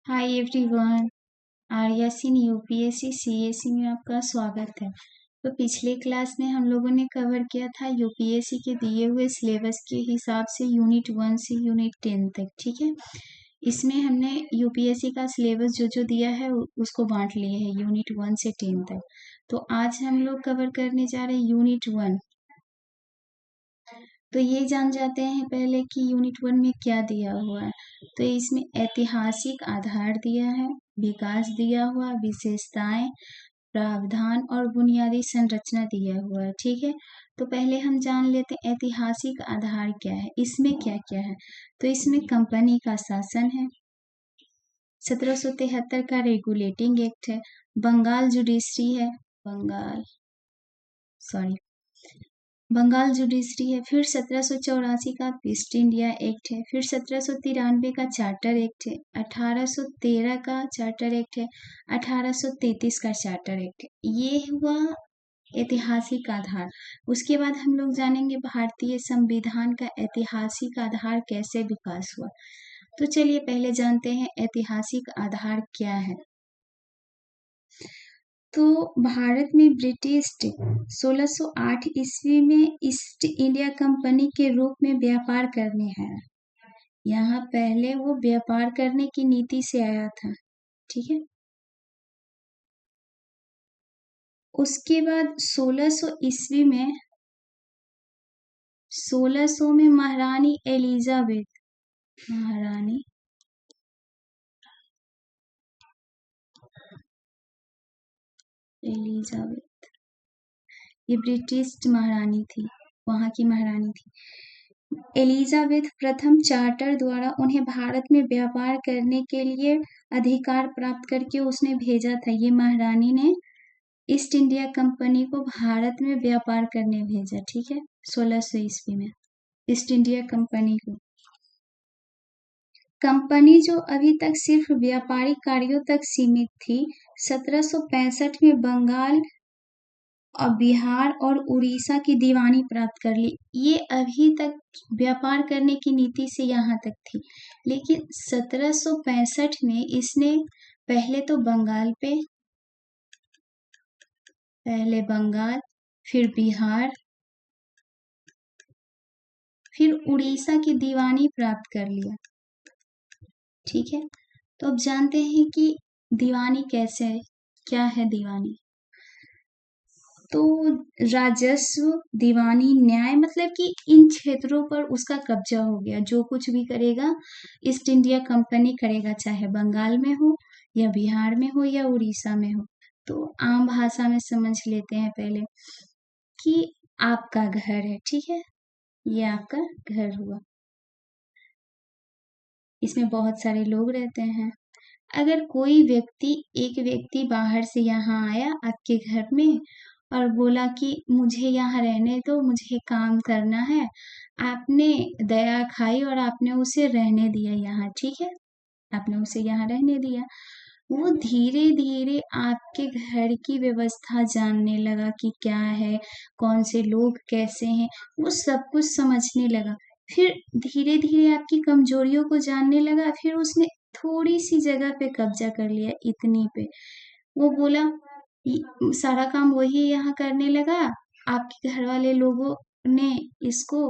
Hi everyone. Aryas in UPSC CSC में आपका स्वागत है। तो पिछले क्लास में हम लोगों ने कवर किया था यूपीएससी के दिए हुए सिलेबस के हिसाब से यूनिट 1 से यूनिट 10 तक। ठीक है, इसमें हमने यूपीएससी का सिलेबस जो जो दिया है उसको बांट लिए हैं यूनिट 1 से 10 तक। तो आज हम लोग कवर करने जा रहे हैं यूनिट 1। तो ये जान जाते हैं पहले कि यूनिट 1 में क्या दिया हुआ है। तो इसमें ऐतिहासिक आधार दिया है, विकास दिया हुआ, विशेषताएं, प्रावधान और बुनियादी संरचना दिया हुआ है। ठीक है, तो पहले हम जान लेते हैं ऐतिहासिक आधार क्या है, इसमें क्या क्या है। तो इसमें कंपनी का शासन है, 1773 का रेगुलेटिंग एक्ट है, बंगाल जुडिशरी है, बंगाल जुडिशरी है, फिर 1784 का ईस्ट इंडिया एक्ट है, फिर 1793 का चार्टर एक्ट है, 1813 का चार्टर एक्ट है, 1833 का चार्टर एक्ट है। ये हुआ ऐतिहासिक आधार। उसके बाद हम लोग जानेंगे भारतीय संविधान का ऐतिहासिक आधार कैसे विकास हुआ। तो चलिए पहले जानते हैं ऐतिहासिक आधार क्या है। तो भारत में ब्रिटिश 1608 ईस्वी में ईस्ट इंडिया कंपनी के रूप में व्यापार करने आया। यहाँ पहले वो व्यापार करने की नीति से आया था। ठीक है, उसके बाद 1600 ईस्वी में 1600 में महारानी एलिजाबेथ ये ब्रिटिश महारानी थी, वहां की महारानी थी। एलिजाबेथ प्रथम चार्टर द्वारा उन्हें भारत में व्यापार करने के लिए अधिकार प्राप्त करके उसने भेजा था। ये महारानी ने ईस्ट इंडिया कंपनी को भारत में व्यापार करने भेजा। ठीक है, 1600 ईस्वी में ईस्ट इंडिया कंपनी को। कंपनी जो अभी तक सिर्फ व्यापारिक कार्यों तक सीमित थी, 1765 में बंगाल और बिहार और उड़ीसा की दीवानी प्राप्त कर ली। ये अभी तक व्यापार करने की नीति से यहाँ तक थी, लेकिन 1765 में इसने पहले बंगाल, फिर बिहार, फिर उड़ीसा की दीवानी प्राप्त कर लिया। ठीक है, तो अब जानते हैं कि दीवानी कैसे है, क्या है दीवानी। तो राजस्व, दीवानी, न्याय, मतलब कि इन क्षेत्रों पर उसका कब्जा हो गया। जो कुछ भी करेगा ईस्ट इंडिया कंपनी करेगा, चाहे बंगाल में हो या बिहार में हो या उड़ीसा में हो। तो आम भाषा में समझ लेते हैं पहले कि आपका घर है। ठीक है, ये आपका घर हुआ, इसमें बहुत सारे लोग रहते हैं। अगर एक व्यक्ति बाहर से यहाँ आया आपके घर में और बोला कि मुझे यहाँ रहने दो, मुझे काम करना है, आपने दया खाई और आपने उसे रहने दिया यहाँ। ठीक है, आपने उसे यहाँ रहने दिया। वो धीरे धीरे आपके घर की व्यवस्था जानने लगा कि क्या है, कौन से लोग कैसे हैं, वो सब कुछ समझने लगा। फिर धीरे धीरे आपकी कमजोरियों को जानने लगा। फिर उसने थोड़ी सी जगह पे कब्जा कर लिया, इतनी पे। वो बोला सारा काम वही यहाँ करने लगा। आपके घर वाले लोगों ने इसको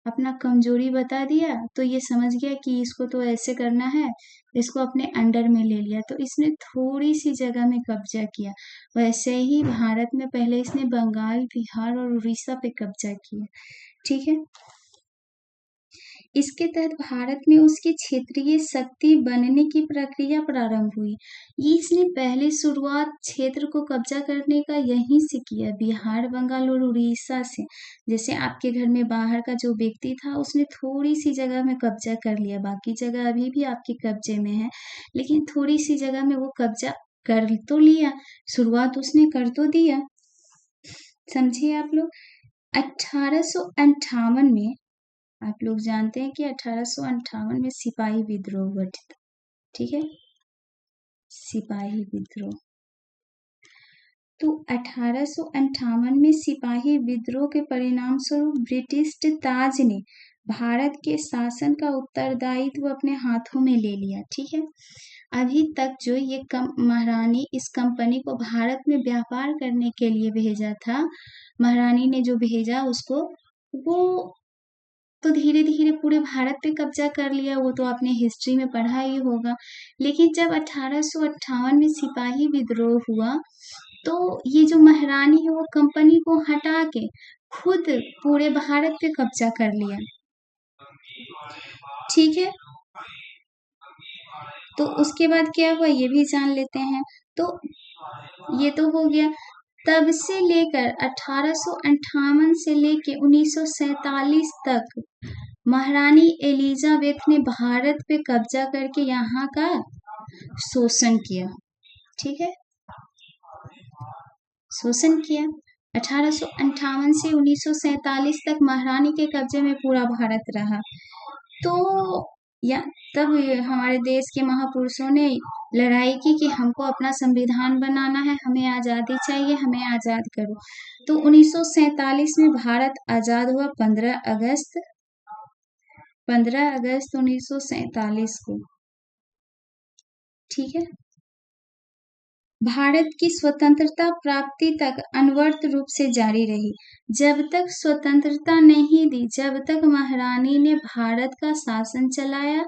अपना कमजोरी बता दिया, तो ये समझ गया कि इसको तो ऐसे करना है, इसको अपने अंडर में ले लिया। तो इसने थोड़ी सी जगह में कब्जा किया। वैसे ही भारत में पहले इसने बंगाल, बिहार और उड़ीसा पे कब्जा किया। ठीक है, इसके तहत भारत में उसकी क्षेत्रीय शक्ति बनने की प्रक्रिया प्रारंभ हुई। इसने पहले शुरुआत क्षेत्र को कब्जा करने का यहीं से किया, बिहार, बंगाल और उड़ीसा से। जैसे आपके घर में बाहर का जो व्यक्ति था, उसने थोड़ी सी जगह में कब्जा कर लिया, बाकी जगह अभी भी आपके कब्जे में है, लेकिन थोड़ी सी जगह में वो कब्जा कर तो लिया, शुरुआत उसने कर तो दिया। समझिए आप लोग। 1858 में आप लोग जानते हैं कि 1858 में सिपाही विद्रोह हुआ था। ठीक है, सिपाही विद्रोह। तो 1858 में सिपाही विद्रोह के परिणाम स्वरूप ब्रिटिश ताज ने भारत के शासन का उत्तरदायित्व अपने हाथों में ले लिया। ठीक है, अभी तक जो ये महारानी इस कंपनी को भारत में व्यापार करने के लिए भेजा था, महारानी ने जो भेजा उसको, वो तो धीरे धीरे पूरे भारत पे कब्जा कर लिया। वो तो आपने हिस्ट्री में पढ़ा ही होगा। लेकिन जब 1858 में सिपाही विद्रोह हुआ, तो ये जो महारानी है वो कंपनी को हटा के खुद पूरे भारत पे कब्जा कर लिया। ठीक है, तो उसके बाद क्या हुआ ये भी जान लेते हैं। तो ये तो हो गया। तब से लेकर 1858 से लेकर 1947 तक महारानी एलिजाबेथ ने भारत पे कब्जा करके यहाँ का शोषण किया। ठीक है, शोषण किया। 1858 से 1947 तक महारानी के कब्जे में पूरा भारत रहा। तो या तब हमारे देश के महापुरुषों ने लड़ाई की कि हमको अपना संविधान बनाना है, हमें आजादी चाहिए, हमें आजाद करो। तो 1947 में भारत आजाद हुआ 15 अगस्त 1947 को। ठीक है, भारत की स्वतंत्रता प्राप्ति तक अनवरत रूप से जारी रही। जब तक स्वतंत्रता नहीं दी, जब तक महारानी ने भारत का शासन चलाया,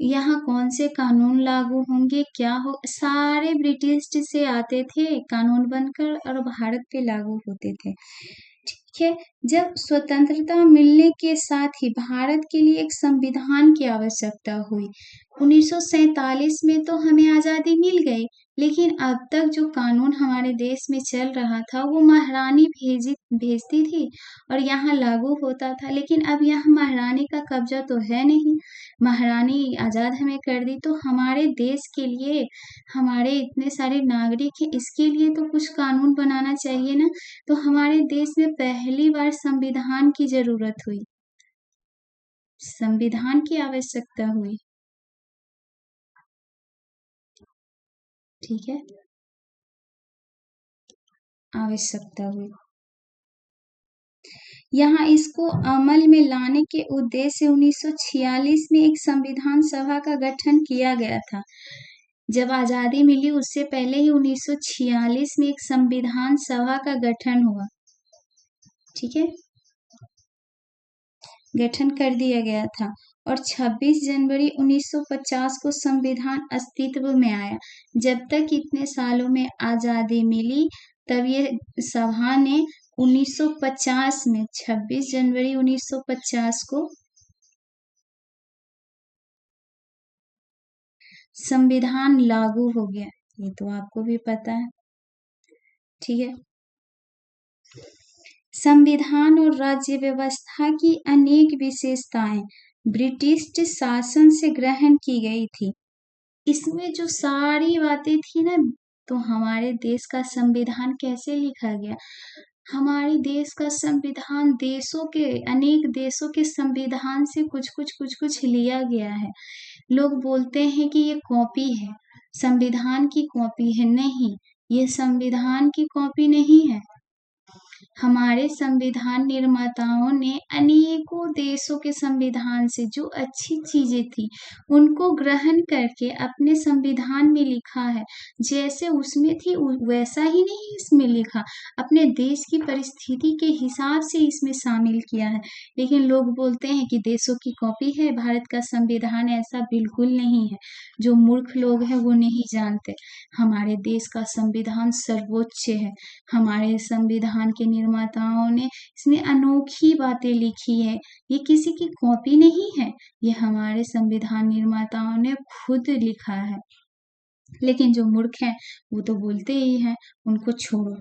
यहाँ कौन से कानून लागू होंगे, क्या हो, सारे ब्रिटिश से आते थे कानून बनकर और भारत पे लागू होते थे। ठीक है, जब स्वतंत्रता मिलने के साथ ही भारत के लिए एक संविधान की आवश्यकता हुई। 1947 में तो हमें आजादी मिल गई, लेकिन अब तक जो कानून हमारे देश में चल रहा था वो महारानी भेजती थी और यहाँ लागू होता था। लेकिन अब यहाँ महारानी का कब्जा तो है नहीं, महारानी आजाद हमें कर दी। तो हमारे देश के लिए, हमारे इतने सारे नागरिक हैं, इसके लिए तो कुछ कानून बनाना चाहिए ना। तो हमारे देश में पहली बार संविधान की जरूरत हुई, संविधान की आवश्यकता हुई। ठीक है, आवश्यकता हुई। यहाँ इसको अमल में लाने के उद्देश्य से 1946 में एक संविधान सभा का गठन किया गया था। जब आजादी मिली उससे पहले ही 1946 में एक संविधान सभा का गठन हुआ। ठीक है, गठन कर दिया गया था और 26 जनवरी 1950 को संविधान अस्तित्व में आया। जब तक इतने सालों में आजादी मिली, तब ये सभा ने 1950 में 26 जनवरी 1950 को संविधान लागू हो गया। ये तो आपको भी पता है। ठीक है, संविधान और राज्य व्यवस्था की अनेक विशेषताएं ब्रिटिश शासन से ग्रहण की गई थी। इसमें जो सारी बातें थी ना, तो हमारे देश का संविधान कैसे लिखा गया, हमारे देश का संविधान देशों के, अनेक देशों के संविधान से कुछ कुछ लिया गया है। लोग बोलते हैं कि ये कॉपी है, संविधान की कॉपी है। नहीं, ये संविधान की कॉपी नहीं है। हमारे संविधान निर्माताओं ने अनेकों देशों के संविधान से जो अच्छी चीजें थी उनको ग्रहण करके अपने संविधान में लिखा है। जैसे उसमें थी वैसा ही नहीं इसमें लिखा, अपने देश की परिस्थिति के हिसाब से इसमें शामिल किया है। लेकिन लोग बोलते हैं कि देशों की कॉपी है भारत का संविधान। ऐसा बिल्कुल नहीं है। जो मूर्ख लोग हैं वो नहीं जानते, हमारे देश का संविधान सर्वोच्च है। हमारे संविधान के निर्माताओं ने इसमें अनोखी बातें लिखी है, ये किसी की कॉपी नहीं है, ये हमारे संविधान निर्माताओं ने खुद लिखा है। लेकिन जो मूर्ख हैं वो तो बोलते ही हैं, उनको छोड़ो।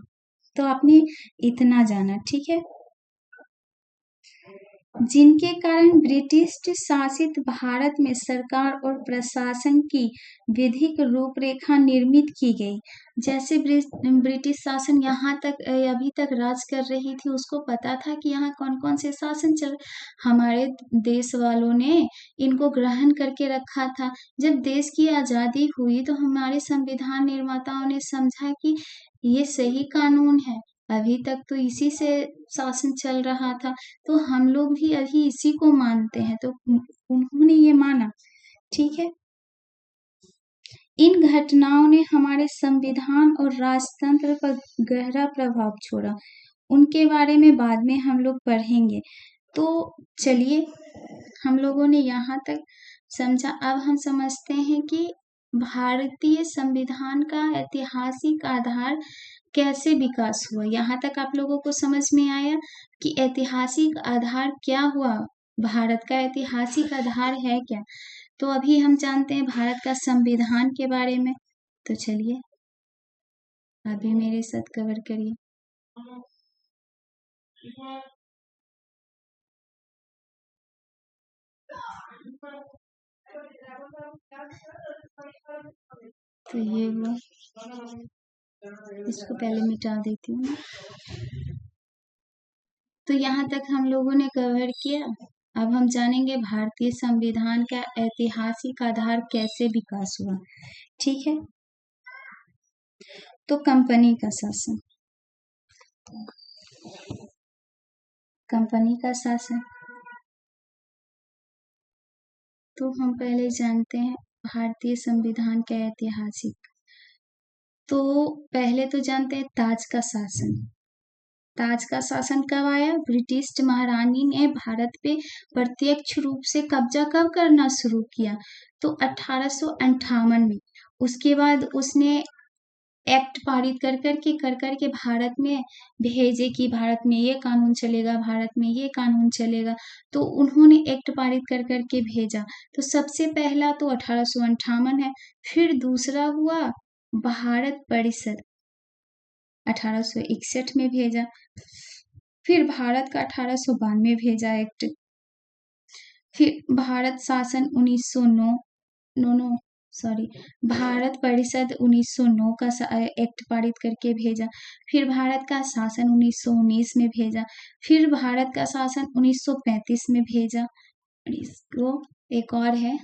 तो आपने इतना जाना। ठीक है, जिनके कारण ब्रिटिश शासित भारत में सरकार और प्रशासन की विधिक रूपरेखा निर्मित की गई। जैसे ब्रिटिश शासन यहाँ तक अभी तक राज कर रही थी, उसको पता था कि यहाँ कौन कौन से शासन चल, हमारे देश वालों ने इनको ग्रहण करके रखा था। जब देश की आजादी हुई तो हमारे संविधान निर्माताओं ने समझा कि ये सही कानून है, अभी तक तो इसी से शासन चल रहा था, तो हम लोग भी अभी इसी को मानते हैं, तो उन्होंने ये माना, ठीक है। इन घटनाओं ने हमारे संविधान और राजतंत्र पर गहरा प्रभाव छोड़ा। उनके बारे में बाद में हम लोग पढ़ेंगे। तो चलिए, हम लोगों ने यहाँ तक समझा। अब हम समझते हैं कि भारतीय संविधान का ऐतिहासिक आधार कैसे विकास हुआ। यहाँ तक आप लोगों को समझ में आया कि ऐतिहासिक आधार क्या हुआ, भारत का ऐतिहासिक आधार है क्या। तो अभी हम जानते हैं भारत का संविधान के बारे में। तो चलिए, आप भी मेरे साथ कवर करिए। तो ये वो, इसको पहले मिटा देती हूँ। तो यहाँ तक हम लोगों ने कवर किया। अब हम जानेंगे भारतीय संविधान का ऐतिहासिक आधार कैसे विकास हुआ, ठीक है। तो कंपनी का शासन, कंपनी का शासन, तो हम पहले जानते हैं भारतीय संविधान का ऐतिहासिक। तो पहले तो जानते हैं ताज का शासन। ताज का शासन कब आया? ब्रिटिश महारानी ने भारत पे प्रत्यक्ष रूप से कब्जा कब करना शुरू किया? तो 1858 में। उसके बाद उसने एक्ट पारित कर करके भारत में भेजे कि भारत में ये कानून चलेगा, भारत में ये कानून चलेगा। तो उन्होंने एक्ट पारित कर करके भेजा। तो सबसे पहला तो 1858 है। फिर दूसरा हुआ भारत परिषद, 1861 में भेजा। फिर भारत का 1892 भेजा एक्ट। फिर भारत शासन 1909, नो नो सॉरी, भारत परिषद 1909 का एक्ट पारित करके भेजा। फिर भारत का शासन 1919 में भेजा। फिर भारत का शासन 1935 में भेजा। और इसको एक और है,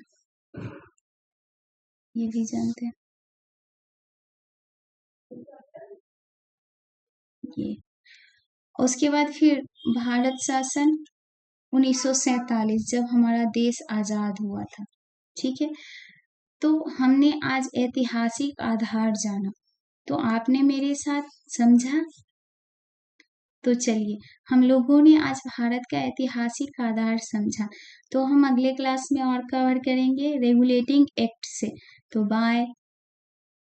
ये भी जानते हैं, ये। उसके बाद फिर भारत शासन 1947, जब हमारा देश आजाद हुआ था, ठीक है। तो हमने आज ऐतिहासिक आधार जाना, तो आपने मेरे साथ समझा। तो चलिए, हम लोगों ने आज भारत का ऐतिहासिक आधार समझा। तो हम अगले क्लास में और कवर करेंगे रेगुलेटिंग एक्ट से। तो बाय।